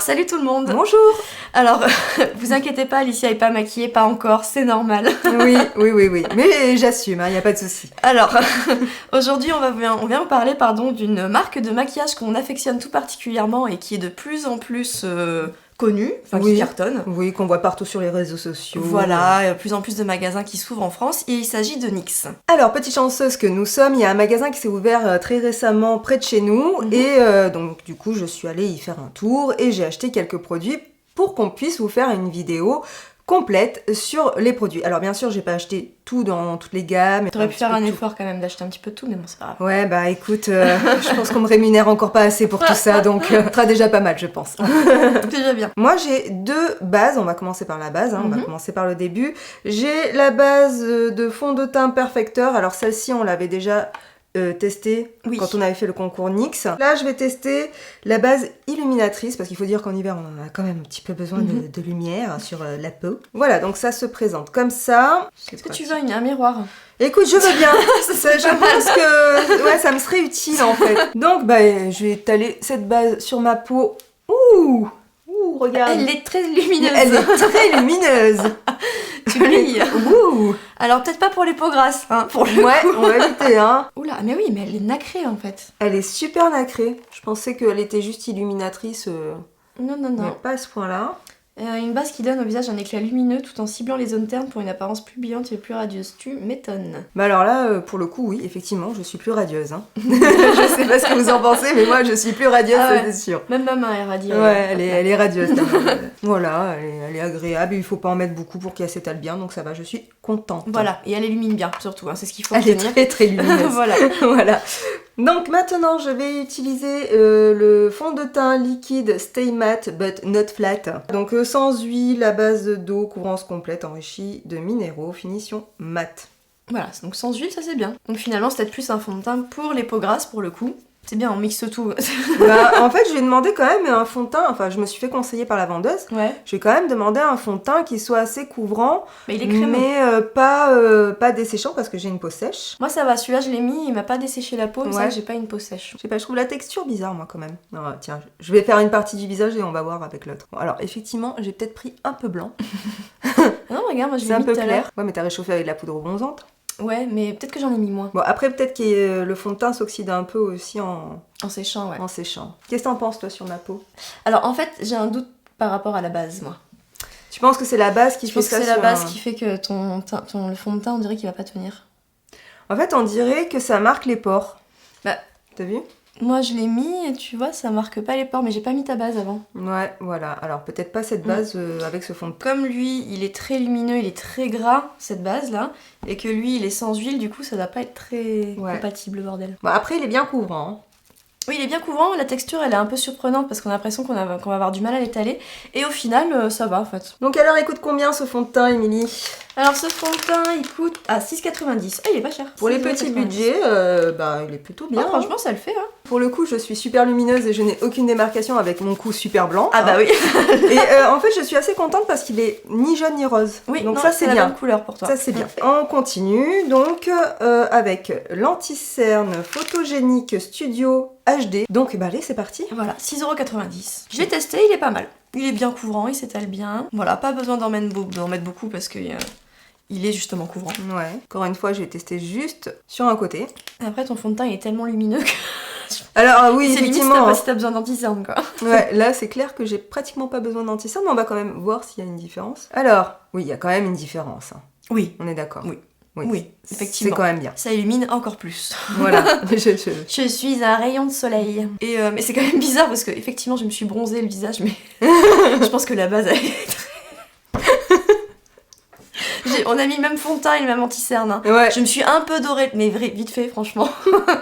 Salut tout le monde. Bonjour. Alors, vous inquiétez pas, Alicia est pas maquillée, pas encore, c'est normal. Oui. Mais j'assume, il n'y a pas de souci. Alors, aujourd'hui on vient vous parler d'une marque de maquillage qu'on affectionne tout particulièrement et qui est de plus en plus connue, qui cartonne. Oui, qu'on voit partout sur les réseaux sociaux. Voilà, il y a de plus en plus de magasins qui s'ouvrent en France et il s'agit de NYX. Alors, petite chanceuse que nous sommes, il y a un magasin qui s'est ouvert très récemment près de chez nous et donc du coup je suis allée y faire un tour et j'ai acheté quelques produits pour qu'on puisse vous faire une vidéo complète sur les produits. Alors bien sûr, j'ai pas acheté tout dans toutes les gammes. T'aurais pu faire un effort quand même d'acheter un petit peu de tout, mais bon, c'est pas grave. Ouais, bah écoute, je pense qu'on me rémunère encore pas assez pour tout ça, donc ça sera déjà pas mal, je pense. Déjà bien. Moi, j'ai deux bases, on va commencer par la base, on va commencer par le début. J'ai la base de fond de teint Perfecteur, alors celle-ci, on l'avait déjà testée quand on avait fait le concours NYX. Là, je vais tester la base illuminatrice, parce qu'il faut dire qu'en hiver, on en a quand même un petit peu besoin de lumière sur la peau. Voilà, donc ça se présente comme ça. Est-ce que tu veux un miroir ? Écoute, je veux bien. Je pense que ça me serait utile en fait. Donc, je vais étaler cette base sur ma peau. Ouh, regarde. Elle est très lumineuse. Elle est très lumineuse. Tu brilles. Ouh. Alors peut-être pas pour les peaux grasses, hein, pour le coup. On va éviter, hein. Oula, mais oui, mais elle est nacrée en fait. Elle est super nacrée. Je pensais qu'elle était juste illuminatrice. Non. Mais pas à ce point-là. Une base qui donne au visage un éclat lumineux tout en ciblant les zones ternes pour une apparence plus brillante et plus radieuse. Tu m'étonnes. Bah alors là, pour le coup, oui, effectivement, je suis plus radieuse. Hein. Je sais pas ce que vous en pensez, mais moi, je suis plus radieuse, c'est sûr. Même ma main est radieuse. Ouais, elle est radieuse. Voilà, elle est agréable. Il faut pas en mettre beaucoup pour qu'elle s'étale bien, donc ça va, je suis contente. Voilà, et elle illumine bien, surtout, hein, c'est ce qu'il faut Elle est très très lumineuse. Voilà. Donc maintenant, je vais utiliser le fond de teint liquide Stay Matte but not flat. Donc sans huile, à base d'eau, couvrance complète, enrichie de minéraux, finition mat. Voilà, donc sans huile, ça c'est bien. Donc finalement, c'est peut-être plus un fond de teint pour les peaux grasses, pour le coup. C'est bien, on mixe tout. En fait, je lui ai demandé quand même un fond de teint, enfin je me suis fait conseiller par la vendeuse. Ouais. Je vais quand même demander un fond de teint qui soit assez couvrant, mais il est crémeux. Mais pas desséchant parce que j'ai une peau sèche. Moi ça va, celui-là je l'ai mis, il m'a pas desséché la peau, mais ça j'ai pas une peau sèche. Je sais pas, je trouve la texture bizarre moi quand même. Non, tiens, je vais faire une partie du visage et on va voir avec l'autre. Bon, alors effectivement, j'ai peut-être pris un peu blanc. Non, regarde, moi je l'ai mis. C'est un peu clair. Ouais, mais t'as réchauffé avec de la poudre bronzante. Ouais, mais peut-être que j'en ai mis moins. Bon, après, peut-être que le fond de teint s'oxyde un peu aussi en séchant, ouais. En séchant. Qu'est-ce que t'en penses, toi, sur ma peau ? Alors, en fait, j'ai un doute par rapport à la base, moi. Tu penses que c'est la base qui fait ça ? Je pense que c'est la base qui fait que le fond de teint, on dirait qu'il va pas tenir. En fait, on dirait que ça marque les pores. Bah, t'as vu ? Moi, je l'ai mis et tu vois, ça marque pas les pores, mais j'ai pas mis ta base avant. Ouais, voilà. Alors, peut-être pas cette base avec ce fond de teint. Comme lui, il est très lumineux, il est très gras, cette base-là, et que lui, il est sans huile, du coup, ça doit pas être très compatible, bordel. Bon, après, il est bien couvrant. Hein. Oui, il est bien couvrant, la texture, elle est un peu surprenante parce qu'on a l'impression qu'on va avoir du mal à l'étaler. Et au final, ça va, en fait. Donc alors, il coûte combien, ce fond de teint, Émilie ? Alors, ce fond de teint, il coûte à 6,90. Ah, il est pas cher. Pour les petits budgets, il est plutôt bien. Ah, franchement, ça le fait, hein. Pour le coup, je suis super lumineuse et je n'ai aucune démarcation avec mon cou super blanc. Ah bah oui. Et en fait, je suis assez contente parce qu'il est ni jaune ni rose. Oui, donc non, ça c'est bien. la bonne couleur pour toi. Ça c'est bien. On continue donc avec l'anti-cerne photogénique Studio HD. Donc allez, c'est parti. Voilà, 6,90 €. Je l'ai testé, il est pas mal. Il est bien couvrant, il s'étale bien. Voilà, pas besoin d'en mettre beaucoup parce que il est justement couvrant. Ouais. Encore une fois, je vais tester juste sur un côté. Après, ton fond de teint il est tellement lumineux que... Alors oui, effectivement. C'est limite si t'as besoin d'anti-cerne, quoi. Ouais, là c'est clair que j'ai pratiquement pas besoin d'anti-cerne, mais on va quand même voir s'il y a une différence. Alors, oui, il y a quand même une différence. Hein. Oui. On est d'accord. Oui, effectivement. C'est quand même bien. Ça illumine encore plus. Voilà. Je suis un rayon de soleil. Et mais c'est quand même bizarre parce que effectivement je me suis bronzée le visage, mais je pense que la base elle est on a mis le même fond de teint et le même anti-cerne. Hein. Ouais. Je me suis un peu dorée, mais vite fait, franchement.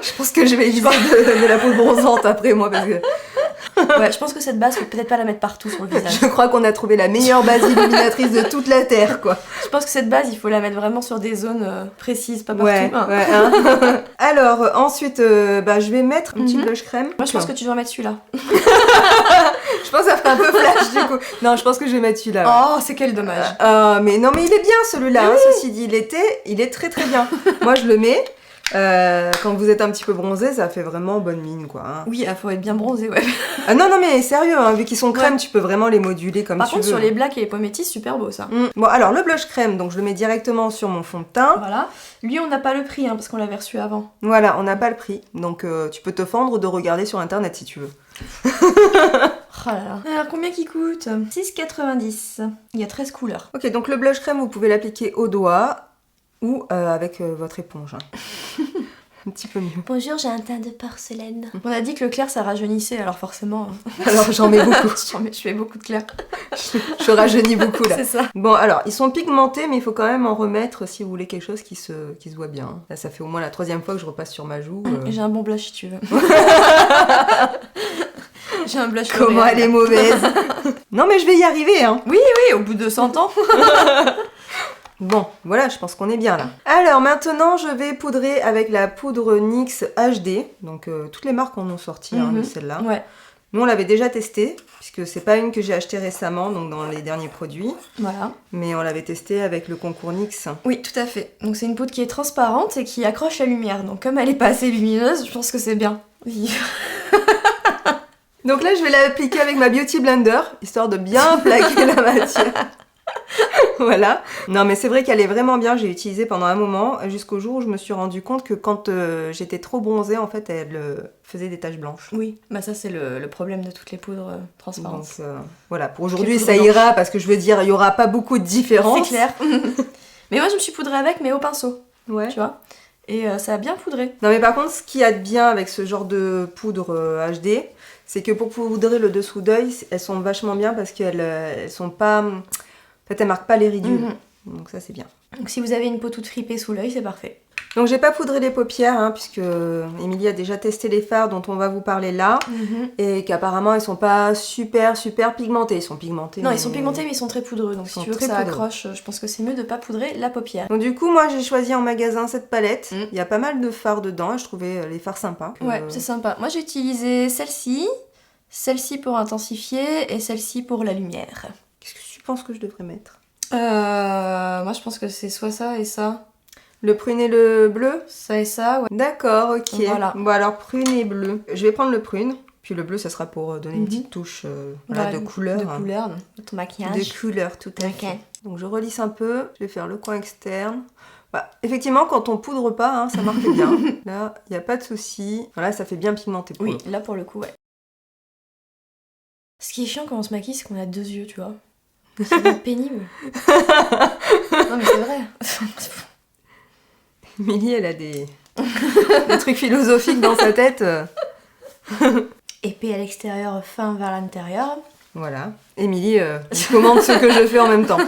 Je pense que je vais utiliser de la poudre bronzante après moi parce que... Ouais, je pense que cette base, faut peut-être pas la mettre partout sur le visage. Je crois qu'on a trouvé la meilleure base illuminatrice de toute la Terre, quoi. Je pense que cette base, il faut la mettre vraiment sur des zones précises, pas partout. Ouais, hein. Alors, ensuite, je vais mettre un petit blush crème. Moi, je pense que tu dois mettre celui-là. Je pense que ça fait un peu flash, du coup. Non, je pense que je vais mettre celui-là. Ouais. Oh, c'est quel dommage. Mais non, mais il est bien, celui-là. Hein, ceci dit, il est très très bien. Moi, je le mets. Quand vous êtes un petit peu bronzé, ça fait vraiment bonne mine, quoi. Hein. Oui, il faut être bien bronzé, ouais. Ah non, mais sérieux, hein, vu qu'ils sont crème, tu peux vraiment les moduler comme tu veux. Par contre, sur les blacks et les pommetis, super beau, ça. Bon, alors, le blush crème, donc je le mets directement sur mon fond de teint. Voilà. Lui, on n'a pas le prix, hein, parce qu'on l'avait reçu avant. Voilà, on n'a pas le prix. Donc, tu peux te fendre de regarder sur Internet, si tu veux. Oh là là. Alors, combien qu'il coûte? 6,90. Il y a 13 couleurs. Ok, donc le blush crème, vous pouvez l'appliquer au doigt ou avec votre éponge. Hein. Un petit peu mieux. Bonjour, j'ai un teint de porcelaine. On a dit que le clair, ça rajeunissait, alors forcément... Alors, j'en mets beaucoup. Je fais beaucoup de clair. Je rajeunis beaucoup, là. C'est ça. Bon, alors, ils sont pigmentés, mais il faut quand même en remettre si vous voulez quelque chose qui se voit bien. Là, ça fait au moins la 3e fois que je repasse sur ma joue. J'ai un bon blush, si tu veux. J'ai un blush. Comment elle est mauvaise. Non, mais je vais y arriver, hein. Oui, au bout de 100 ans. Bon, voilà, je pense qu'on est bien là. Alors maintenant, je vais poudrer avec la poudre NYX HD. Donc toutes les marques en ont sorti de celle-là. Ouais. Nous, on l'avait déjà testée, puisque c'est pas une que j'ai achetée récemment, donc dans les derniers produits. Voilà. Mais on l'avait testée avec le concours NYX. Oui, tout à fait. Donc c'est une poudre qui est transparente et qui accroche la lumière. Donc comme elle est pas assez lumineuse, je pense que c'est bien. Oui. Donc là, je vais l'appliquer avec ma Beauty Blender, histoire de bien plaquer la matière. Voilà. Non, mais c'est vrai qu'elle est vraiment bien. J'ai utilisé pendant un moment, jusqu'au jour où je me suis rendu compte que quand j'étais trop bronzée, en fait, elle faisait des taches blanches. Oui, bah ça c'est le problème de toutes les poudres transparentes. Donc voilà, pour aujourd'hui, ça ira, parce que je veux dire, il y aura pas beaucoup de différence. C'est clair. Mais moi, je me suis poudrée avec, mais au pinceau. Ouais. Tu vois. Et ça a bien poudré. Non, mais par contre, ce qu'il y a de bien avec ce genre de poudre HD, c'est que pour poudrer le dessous d'œil, elles sont vachement bien parce qu'elles sont pas... En fait, elles marquent pas les ridules. Donc ça, c'est bien. Donc si vous avez une peau toute fripée sous l'œil, c'est parfait. Donc j'ai pas poudré les paupières, hein, puisque Émilie a déjà testé les fards dont on va vous parler là. Et qu'apparemment, ils sont pas super pigmentés. Ils sont pigmentés. Non, ils sont pigmentés, mais ils sont très poudreux. Donc si tu veux que ça accroche, je pense que c'est mieux de pas poudrer la paupière. Donc du coup, moi, j'ai choisi en magasin cette palette. Il y a pas mal de fards dedans et je trouvais les fards sympas. Ouais, c'est sympa. Moi, j'ai utilisé celle-ci pour intensifier et celle-ci pour la lumière. Qu'est-ce que tu penses que je devrais mettre? Moi, je pense que c'est soit ça et ça. Le prune et le bleu? Ça et ça, ouais. D'accord, ok. Voilà. Bon, alors prune et bleu. Je vais prendre le prune, puis le bleu, ça sera pour donner une petite touche de couleur. De couleur, de ton maquillage. De couleur, tout à fait. Donc je relisse un peu, je vais faire le coin externe. Bah, effectivement, quand on poudre pas, hein, ça marque bien. Là, il n'y a pas de souci. Voilà, ça fait bien pigmenté. Oui, là pour le coup, ouais. Ce qui est chiant quand on se maquille, c'est qu'on a 2 yeux, tu vois. C'est pénible. Non, mais c'est vrai. Émilie, elle a des trucs philosophiques dans sa tête. Épais à l'extérieur, fin vers l'intérieur. Voilà. Émilie commande ce que je fais en même temps.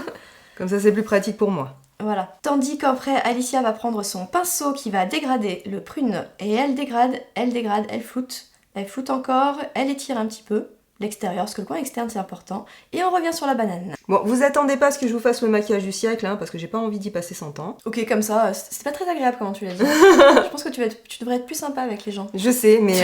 Comme ça, c'est plus pratique pour moi. Voilà. Tandis qu'après, Alicia va prendre son pinceau qui va dégrader le prune. Et elle dégrade, elle floute. Elle floute encore, elle étire un petit peu l'extérieur, parce que le coin externe c'est important. Et on revient sur la banane. Bon, vous attendez pas à ce que je vous fasse le maquillage du siècle, hein, parce que j'ai pas envie d'y passer 100 ans. Ok, comme ça, c'est pas très agréable comment tu l'as dit. Je pense que tu devrais être plus sympa avec les gens. Je sais, mais...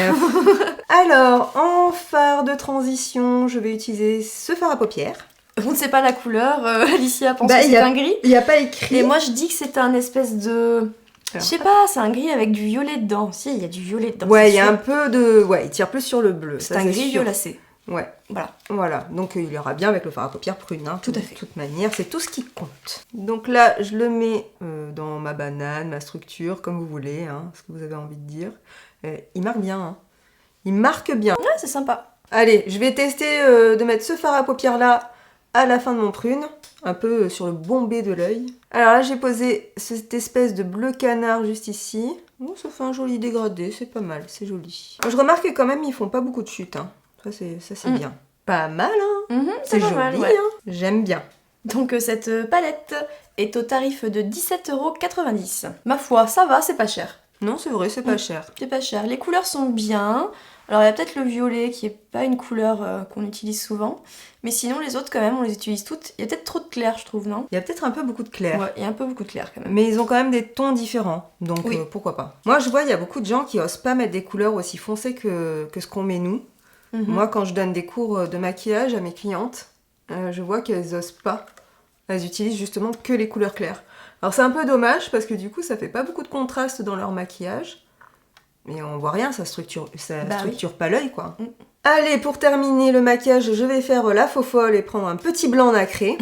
Alors, en fard de transition, je vais utiliser ce fard à paupières. On ne sait pas la couleur, Alicia pense que c'est un gris. Il n'y a pas écrit. Et moi je dis que c'est un espèce de... Je sais pas, c'est un gris avec du violet dedans. Si, il y a du violet dedans. Ouais, il y a un peu de... Ouais, il tire plus sur le bleu. C'est un gris violacé. Ouais. Voilà. Donc il y aura bien avec le fard à paupières prune. Hein, tout à fait. De toute manière, c'est tout ce qui compte. Donc là, je le mets dans ma banane, ma structure, comme vous voulez, hein, ce que vous avez envie de dire. Il marque bien. Hein. Il marque bien. Ouais, c'est sympa. Allez, je vais tester de mettre ce fard à paupières là à la fin de mon prune, un peu sur le bombé de l'œil. Alors là, j'ai posé cette espèce de bleu canard juste ici. Oh, ça fait un joli dégradé, c'est pas mal, c'est joli. Je remarque que quand même, ils font pas beaucoup de chutes. Hein. Ça, c'est bien. Pas mal, hein. C'est joli, mal, ouais. Hein. J'aime bien. Donc cette palette est au tarif de 17,90 €. Ma foi, ça va, c'est pas cher. Non, c'est vrai, c'est pas cher. C'est pas cher. Les couleurs sont bien. Alors il y a peut-être le violet qui est pas une couleur qu'on utilise souvent. Mais sinon les autres quand même on les utilise toutes. Il y a peut-être trop de clair je trouve, non? Il y a peut-être un peu beaucoup de clair. Ouais, il y a un peu beaucoup de clair quand même. Mais ils ont quand même des tons différents. Donc pourquoi pas. Moi je vois il y a beaucoup de gens qui osent pas mettre des couleurs aussi foncées que ce qu'on met nous. Moi quand je donne des cours de maquillage à mes clientes, je vois qu'elles osent pas. Elles utilisent justement que les couleurs claires. Alors c'est un peu dommage parce que du coup ça fait pas beaucoup de contraste dans leur maquillage. Mais on voit rien, ça structure pas l'œil quoi. Allez, pour terminer le maquillage, je vais faire la faux folle et prendre un petit blanc nacré.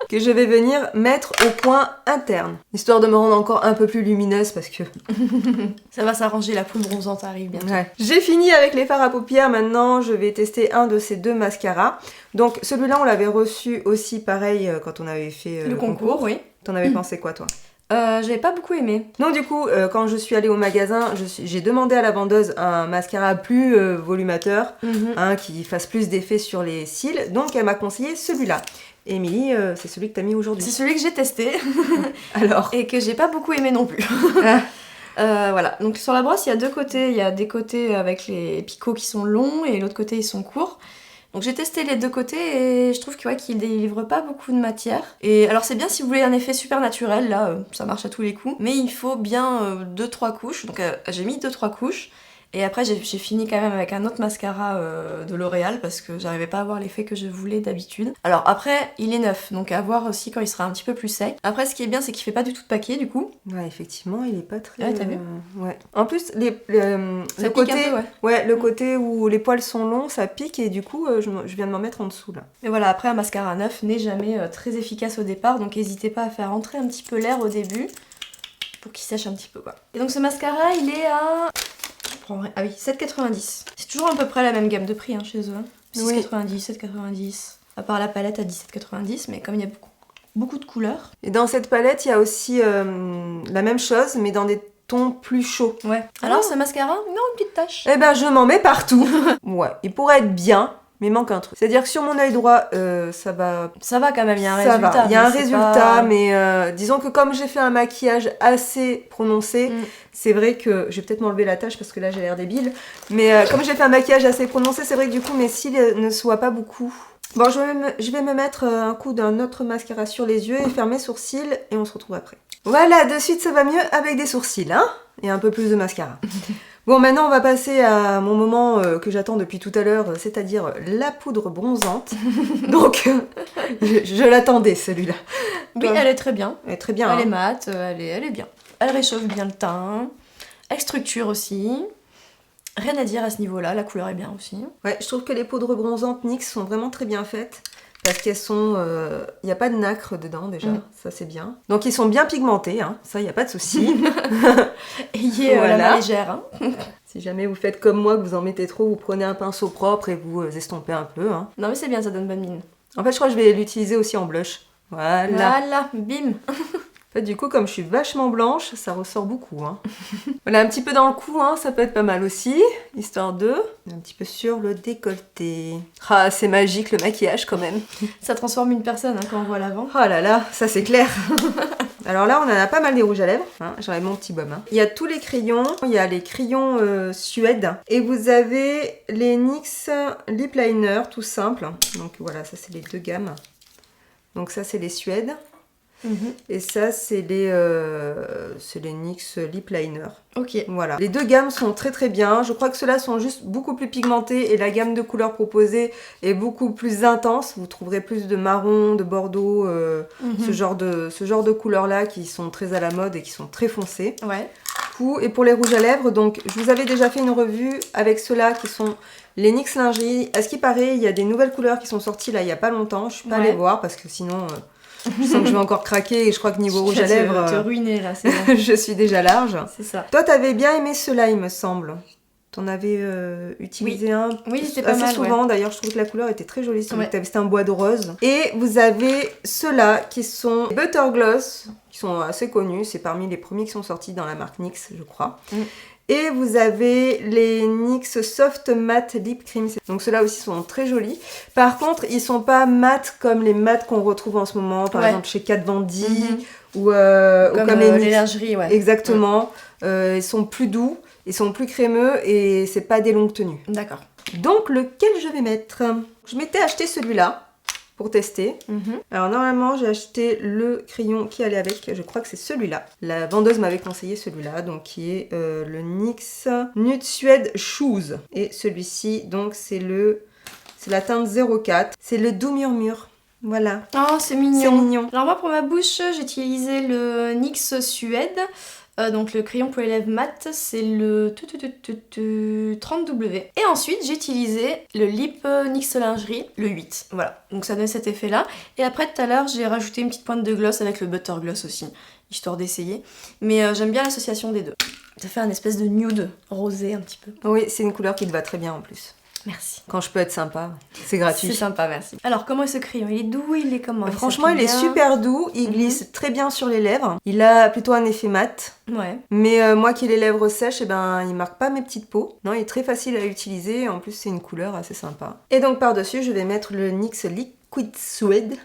Que je vais venir mettre au coin interne. Histoire de me rendre encore un peu plus lumineuse parce que... Ça va s'arranger, la poudre bronzante arrive bientôt. Ouais. J'ai fini avec les fards à paupières, maintenant je vais tester un de ces deux mascaras. Donc celui-là on l'avait reçu aussi pareil quand on avait fait le concours. Oui. T'en avais pensé quoi toi? J'avais pas beaucoup aimé. Donc du coup, quand je suis allée au magasin, j'ai demandé à la vendeuse un mascara plus volumateur, qui fasse plus d'effet sur les cils. Donc elle m'a conseillé celui-là. Émilie, c'est celui que t'as mis aujourd'hui. C'est celui que j'ai testé. Alors. Et que j'ai pas beaucoup aimé non plus. Voilà, donc sur la brosse il y a deux côtés. Il y a des côtés avec les picots qui sont longs et l'autre côté ils sont courts. Donc j'ai testé les deux côtés et je trouve qu'il délivre pas beaucoup de matière. Et alors c'est bien si vous voulez un effet super naturel, là ça marche à tous les coups. Mais il faut bien 2-3 couches, donc j'ai mis 2-3 couches. Et après j'ai fini quand même avec un autre mascara de L'Oréal parce que j'arrivais pas à avoir l'effet que je voulais d'habitude. Alors après il est neuf, donc à voir aussi quand il sera un petit peu plus sec. Après ce qui est bien c'est qu'il fait pas du tout de paquet du coup. Ouais effectivement il est pas très... Ouais t'as vu ouais. En plus le côté, un peu, ouais, le côté où les poils sont longs ça pique et du coup je viens de m'en mettre en dessous là. Mais voilà, après un mascara neuf n'est jamais très efficace au départ, donc n'hésitez pas à faire entrer un petit peu l'air au début pour qu'il sèche un petit peu quoi. Et donc ce mascara il est à... Ah oui, 7,90. C'est toujours à peu près la même gamme de prix chez eux. 6,90, 7,90. À part la palette à 17,90, mais comme il y a beaucoup de couleurs. Et dans cette palette, il y a aussi la même chose, mais dans des tons plus chauds. Ouais. Alors ce mascara, non, une petite tache. Eh ben, je m'en mets partout. Ouais, il pourrait être bien, mais il manque un truc. C'est-à-dire que sur mon œil droit, ça va... Ça va quand même, il y a un résultat. Il y a un résultat, mais disons que comme j'ai fait un maquillage assez prononcé, c'est vrai que... Je vais peut-être m'enlever la tache parce que là j'ai l'air débile. Mais comme j'ai fait un maquillage assez prononcé, c'est vrai que du coup mes cils ne se voient pas beaucoup. Bon, je vais me mettre un coup d'un autre mascara sur les yeux et faire mes sourcils et on se retrouve après. Voilà, de suite ça va mieux avec des sourcils, hein, et un peu plus de mascara. Bon, maintenant on va passer à mon moment que j'attends depuis tout à l'heure, c'est-à-dire la poudre bronzante. Donc, je l'attendais celui-là. Oui, elle est très bien. Elle est très bien. Elle est mate, elle est bien. Elle réchauffe bien le teint. Elle structure aussi. Rien à dire à ce niveau-là, la couleur est bien aussi. Ouais, je trouve que les poudres bronzantes NYX sont vraiment très bien faites. Parce qu'elles sont... Il n'y a pas de nacre dedans déjà, ça c'est bien. Donc ils sont bien pigmentés, hein, ça il n'y a pas de souci. Ayez la main légère. Hein. Si jamais vous faites comme moi, que vous en mettez trop, vous prenez un pinceau propre et vous estompez un peu. Hein. Non mais c'est bien, ça donne bonne mine. En fait je crois que je vais l'utiliser aussi en blush. Voilà. Voilà, bim. En fait, du coup, comme je suis vachement blanche, ça ressort beaucoup. Hein. Voilà, un petit peu dans le cou, hein, ça peut être pas mal aussi, histoire de... Un petit peu sur le décolleté. Ah, c'est magique le maquillage quand même. Ça transforme une personne quand on voit l'avant. Oh là là, ça c'est clair. Alors là, on en a pas mal des rouges à lèvres. Hein, j'enlève mon petit baume. Hein. Il y a tous les crayons. Il y a les crayons Suède. Et vous avez les NYX Lip Liner, tout simple. Donc voilà, ça c'est les deux gammes. Donc ça c'est les Suède. Et ça c'est les NYX Lip Liner. Ok. Voilà. Les deux gammes sont très très bien. Je crois que ceux-là sont juste beaucoup plus pigmentés et la gamme de couleurs proposée est beaucoup plus intense. Vous trouverez plus de marron, de bordeaux, ce genre de couleurs-là qui sont très à la mode et qui sont très foncées. Ouais. Et pour les rouges à lèvres, donc je vous avais déjà fait une revue avec ceux-là qui sont les NYX Lingerie. À ce qui paraît, il y a des nouvelles couleurs qui sont sorties là il y a pas longtemps. Je suis pas allée voir parce que sinon... je sens que je vais encore craquer et je crois que niveau rouge à lèvres... te ruiner là, c'est bon. Je suis déjà large. C'est ça. Toi, t'avais bien aimé ceux-là, il me semble. T'en avais utilisé un c'était pas assez mal, souvent. D'ailleurs, je trouvais que la couleur était très jolie. C'était un bois de rose. Et vous avez ceux-là qui sont Butter Gloss, qui sont assez connus. C'est parmi les premiers qui sont sortis dans la marque NYX, je crois. Et vous avez les NYX Soft Matte Lip Cream. Donc ceux-là aussi sont très jolis. Par contre, ils sont pas mat comme les mats qu'on retrouve en ce moment. Par exemple chez Kat Von D ou comme les lingeries, ouais. Exactement. Ils sont plus doux, ils sont plus crémeux et c'est pas des longues tenues. D'accord. Donc lequel je vais mettre? Je m'étais acheté celui-là pour tester. Alors normalement j'ai acheté le crayon qui allait avec, je crois que c'est celui-là. La vendeuse m'avait conseillé celui-là, donc qui est le NYX Nude Suede Shoes. Et celui-ci, donc c'est la teinte 04. C'est le Doux Murmure. Voilà. Oh, c'est mignon. C'est mignon. Alors moi, pour ma bouche, j'ai utilisé le NYX Suède. Donc le crayon pour les lèvres mat, c'est le 30W. Et ensuite, j'ai utilisé le lip NYX Lingerie, le 8. Voilà, donc ça donne cet effet-là. Et après, tout à l'heure, j'ai rajouté une petite pointe de gloss avec le Butter Gloss aussi, histoire d'essayer. Mais j'aime bien l'association des deux. Ça fait un espèce de nude rosé un petit peu. Oui, c'est une couleur qui te va très bien en plus. Merci. Quand je peux être sympa, c'est gratuit. C'est sympa, merci. Alors, comment est ce crayon? Il est doux, il est comment? Franchement, il est super doux, il glisse très bien sur les lèvres. Il a plutôt un effet mat. Ouais. Mais moi qui ai les lèvres sèches, il marque pas mes petites peaux. Non, il est très facile à utiliser, en plus c'est une couleur assez sympa. Et donc par-dessus, je vais mettre le NYX Liquid Suede.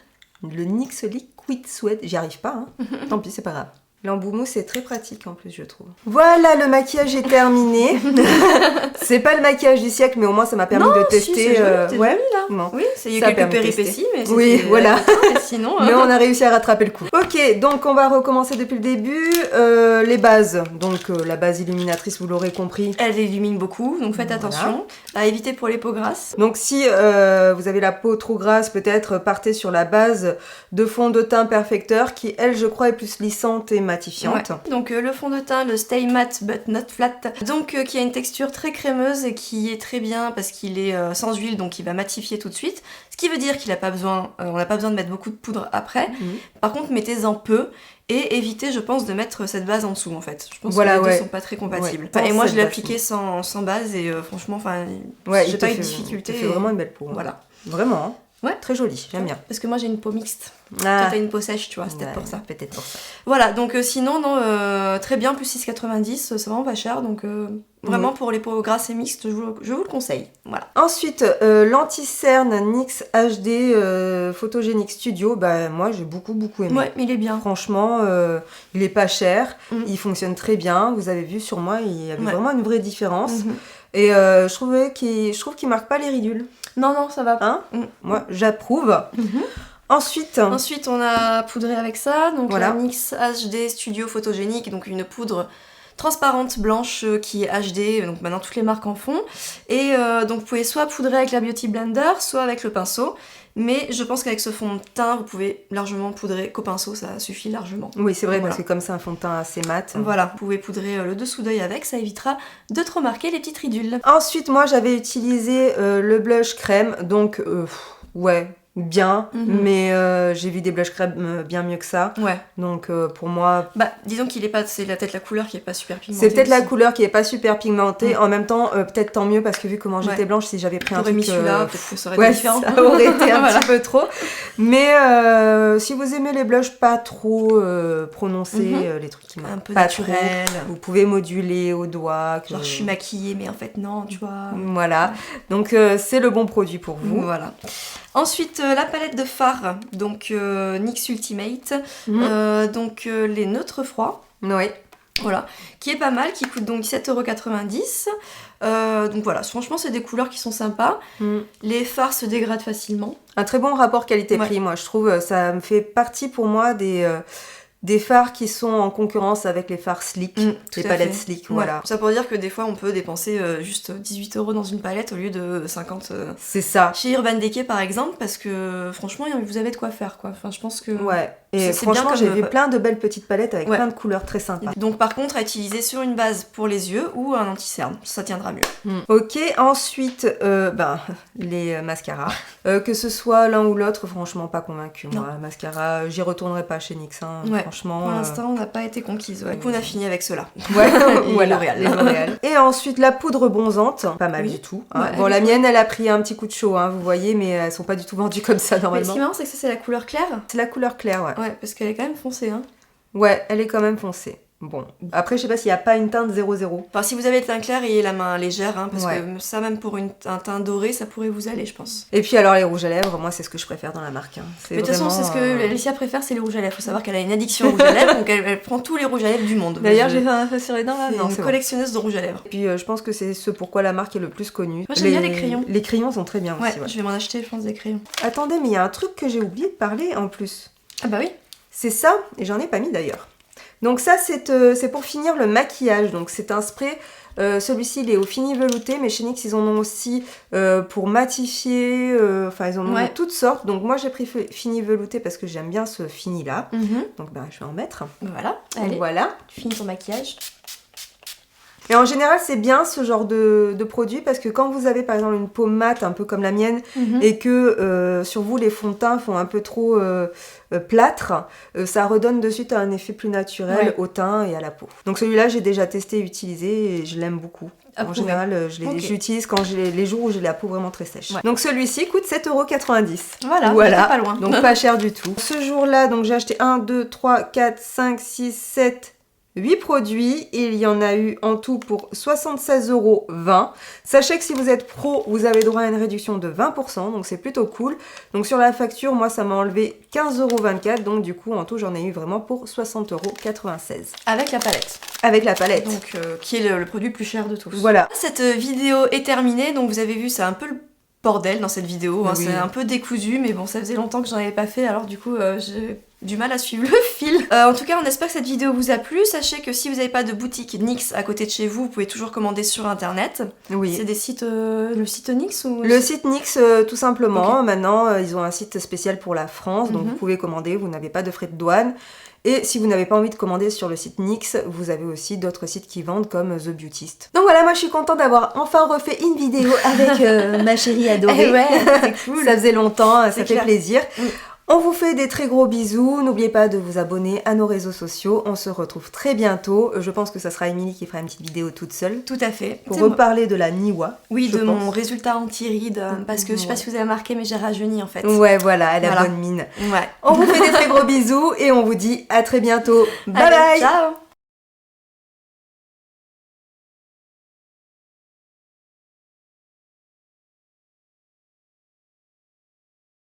Le NYX Liquid Suede, j'y arrive pas, hein. Tant pis, c'est pas grave. L'embout mousse est très pratique en plus, je trouve. Voilà, le maquillage est terminé. C'est pas le maquillage du siècle, mais au moins ça m'a permis de tester. Si, c'est joli, ouais, joli, là. non. Oui, il y a quelques péripéties, mais oui, voilà. Mais sinon. Mais on a réussi à rattraper le coup. Ok, donc on va recommencer depuis le début. Les bases. Donc la base illuminatrice, vous l'aurez compris. Elle illumine beaucoup, donc faites attention à éviter pour les peaux grasses. Donc si vous avez la peau trop grasse, peut-être partez sur la base de fond de teint Perfecteur qui, elle, je crois, est plus lissante et matifiante. Ouais. Donc le fond de teint, le Stay Matte But Not Flat, donc qui a une texture très crémeuse et qui est très bien parce qu'il est sans huile, donc il va matifier tout de suite. Ce qui veut dire qu'il n'a pas besoin, on n'a pas besoin de mettre beaucoup de poudre après. Par contre, mettez-en peu. Et évitez, je pense, de mettre cette base en dessous, en fait. Je pense que les deux sont pas très compatibles. Et moi, je l'ai appliqué sans base et franchement, j'ai pas eu de difficulté. Ça fait vraiment une belle peau. Voilà. Vraiment, hein. Ouais. Très jolie, j'aime bien. Parce que moi j'ai une peau mixte. Toi t'as une peau sèche, tu vois, c'est peut-être pour ça. Peut-être pour ça. Voilà, donc sinon, non, très bien, plus 6,90, c'est vraiment pas cher, donc vraiment pour les peaux grasses et mixtes, je vous le conseille. Voilà. Ensuite, l'anti-cerne NYX HD Photogenic Studio, moi j'ai beaucoup aimé. Ouais, il est bien. Franchement, il est pas cher, il fonctionne très bien. Vous avez vu sur moi, il y avait vraiment une vraie différence. Et je trouve qu'il marque pas les ridules. Non, ça va. Hein moi, j'approuve. Ensuite, on a poudré avec ça, donc la NYX HD Studio Photogénique, donc une poudre transparente blanche qui est HD, donc maintenant toutes les marques en font. Et donc vous pouvez soit poudrer avec la Beauty Blender, soit avec le pinceau. Mais je pense qu'avec ce fond de teint, vous pouvez largement poudrer qu'au pinceau, ça suffit largement. Oui, c'est vrai, parce que comme c'est un fond de teint assez mat. Voilà, vous pouvez poudrer le dessous d'œil avec, ça évitera de trop marquer les petites ridules. Ensuite, moi j'avais utilisé le blush crème, donc bien, mais j'ai vu des blush crème bien mieux que ça. Ouais. Donc pour moi... disons qu'il est pas... C'est peut-être la couleur qui est pas super pigmentée. C'est peut-être la couleur qui est pas super pigmentée. En même temps, peut-être tant mieux parce que vu comment j'étais blanche, si j'avais pris un truc... mis celui-là, peut-être que ça aurait été différent. Ça aurait été un petit peu trop. Mais si vous aimez les blushs pas trop prononcés, les trucs qui un peu pas naturel, trop, vous pouvez moduler au doigt. Genre je suis maquillée, mais en fait non, tu vois. Voilà. Donc c'est le bon produit pour vous. Voilà. Ensuite, la palette de fard, donc NYX Ultimate, donc les neutres froids. Oui. Voilà, qui est pas mal, qui coûte donc 17,90 €. Donc voilà, franchement, c'est des couleurs qui sont sympas. Les fards se dégradent facilement. Un très bon rapport qualité-prix, moi, je trouve. Ça me fait partie pour moi des fards qui sont en concurrence avec les fards Sleek, les palettes Sleek, voilà. Ça pour dire que des fois on peut dépenser juste 18 € dans une palette au lieu de 50 c'est ça. Chez Urban Decay par exemple, parce que franchement vous avez de quoi faire quoi. Enfin je pense que et franchement j'ai vu plein de belles petites palettes avec plein de couleurs très sympas. Donc par contre à utiliser sur une base pour les yeux ou un anti-cerne, ça tiendra mieux. Ok, ensuite les mascaras. Que ce soit l'un ou l'autre, franchement pas convaincue moi. Mascara, j'y retournerai pas chez NYX. Franchement, pour l'instant, on n'a pas été conquise. Du coup, on a fini avec cela. Et L'Oréal. Et ensuite, la poudre bronzante, pas mal du tout. Hein. Bon, la mienne, elle a pris un petit coup de chaud, vous voyez, mais elles sont pas du tout vendues comme ça normalement. Mais ce qui est marrant, c'est que ça, c'est la couleur claire. C'est la couleur claire, ouais. Ouais, parce qu'elle est quand même foncée. Ouais, elle est quand même foncée. Bon, après je sais pas s'il n'y a pas une teinte 00. Enfin, si vous avez le teint clair, ayez la main légère, parce que ça même pour un teint doré, ça pourrait vous aller, je pense. Et puis alors les rouges à lèvres, moi c'est ce que je préfère dans la marque. Mais de toute façon, c'est ce que Alicia préfère, c'est les rouges à lèvres. Faut savoir qu'elle a une addiction aux rouges à lèvres, donc elle prend tous les rouges à lèvres du monde. D'ailleurs, j'ai fait un feu sur les dents là. Non, c'est une collectionneuse de rouges à lèvres. Et puis je pense que c'est ce pourquoi la marque est le plus connue. Moi j'aime bien les crayons. Les crayons sont très bien aussi. Je vais m'en acheter, je pense, des crayons. Attendez, mais il y a un truc que j'ai oublié de parler en plus. Ah bah oui. C'est ça, et j'en ai pas mis d'ailleurs. Donc ça, c'est pour finir le maquillage. Donc c'est un spray Celui-ci il est au fini velouté, mais chez NYX ils en ont aussi pour matifier, enfin ils en ont toutes sortes. Donc moi j'ai pris fini velouté parce que j'aime bien ce fini là. Donc je vais en mettre. Voilà, allez, tu finis ton maquillage. Et en général, c'est bien ce genre de produit parce que quand vous avez par exemple une peau mate, un peu comme la mienne, et que sur vous les fonds de teint font un peu trop plâtre, ça redonne de suite un effet plus naturel au teint et à la peau. Donc celui-là, j'ai déjà testé et utilisé et je l'aime beaucoup. En général, je l'utilise quand j'ai les jours où j'ai la peau vraiment très sèche. Donc celui-ci coûte 7,90 €. Voilà. Pas loin. Donc pas cher du tout. Ce jour-là, donc j'ai acheté 1, 2, 3, 4, 5, 6, 7... 8 produits, et il y en a eu en tout pour 76,20 €. Sachez que si vous êtes pro, vous avez droit à une réduction de 20%, donc c'est plutôt cool. Donc sur la facture, moi ça m'a enlevé 15,24 €, donc du coup en tout j'en ai eu vraiment pour 60,96 €. Avec la palette. Avec la palette. Donc qui est le produit le plus cher de tous. Voilà. Cette vidéo est terminée, donc vous avez vu, c'est un peu le bordel dans cette vidéo, c'est un peu décousu, mais bon, ça faisait longtemps que j'en avais pas fait, alors du coup j'ai du mal à suivre le fil. En tout cas, on espère que cette vidéo vous a plu. Sachez que si vous n'avez pas de boutique NYX à côté de chez vous, vous pouvez toujours commander sur internet. Oui. C'est des sites, le site NYX ou... Le site NYX tout simplement. Maintenant, ils ont un site spécial pour la France, donc vous pouvez commander, vous n'avez pas de frais de douane. Et si vous n'avez pas envie de commander sur le site NYX, vous avez aussi d'autres sites qui vendent comme The Beautist. Donc voilà, moi je suis contente d'avoir enfin refait une vidéo avec ma chérie adorée. C'est cool. Ça faisait longtemps, ça fait plaisir. On vous fait des très gros bisous, n'oubliez pas de vous abonner à nos réseaux sociaux, on se retrouve très bientôt. Je pense que ça sera Émilie qui fera une petite vidéo toute seule. Tout à fait. Pour reparler de la Niwa. Oui, de mon résultat anti-rides, parce que je sais pas si vous avez remarqué, mais j'ai rajeuni en fait. Ouais, voilà, elle a bonne mine. On vous fait des très gros bisous et on vous dit à très bientôt. Bye bye. Ciao.